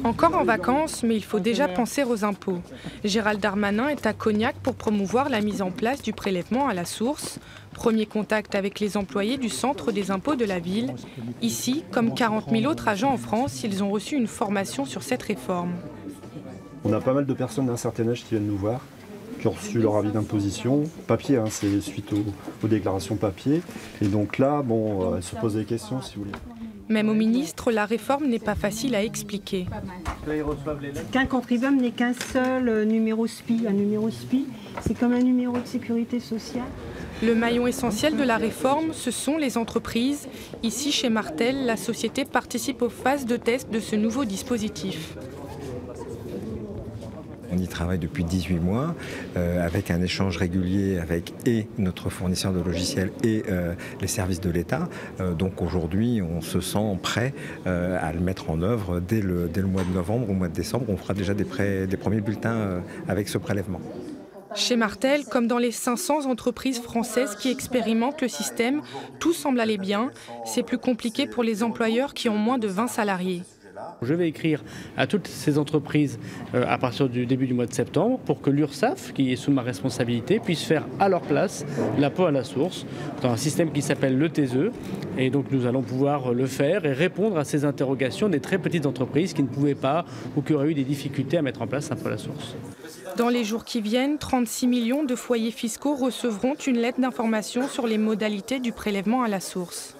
Encore en vacances, mais il faut déjà penser aux impôts. Gérald Darmanin est à Cognac pour promouvoir la mise en place du prélèvement à la source. Premier contact avec les employés du centre des impôts de la ville. Ici, comme 40 000 autres agents en France, ils ont reçu une formation sur cette réforme. On a pas mal de personnes d'un certain âge qui viennent nous voir, qui ont reçu leur avis d'imposition, papier, hein, c'est suite aux déclarations papier. Et donc là, elles se posent des questions si vous voulez. Même au ministre, la réforme n'est pas facile à expliquer. Qu'un contribuable n'ait qu'un seul numéro SPI. Un numéro SPI, c'est comme un numéro de sécurité sociale. Le maillon essentiel de la réforme, ce sont les entreprises. Ici, chez Martel, la société participe aux phases de test de ce nouveau dispositif. On y travaille depuis 18 mois avec un échange régulier avec notre fournisseur de logiciels et les services de l'État. Donc aujourd'hui, on se sent prêt à le mettre en œuvre dès le mois de novembre ou mois de décembre. On fera déjà des premiers bulletins avec ce prélèvement. Chez Martel, comme dans les 500 entreprises françaises qui expérimentent le système, tout semble aller bien. C'est plus compliqué pour les employeurs qui ont moins de 20 salariés. Je vais écrire à toutes ces entreprises à partir du début du mois de septembre pour que l'URSSAF, qui est sous ma responsabilité, puisse faire à leur place l'impôt à la source dans un système qui s'appelle le TSE. Et donc nous allons pouvoir le faire et répondre à ces interrogations des très petites entreprises qui ne pouvaient pas ou qui auraient eu des difficultés à mettre en place l'impôt à la source. Dans les jours qui viennent, 36 millions de foyers fiscaux recevront une lettre d'information sur les modalités du prélèvement à la source.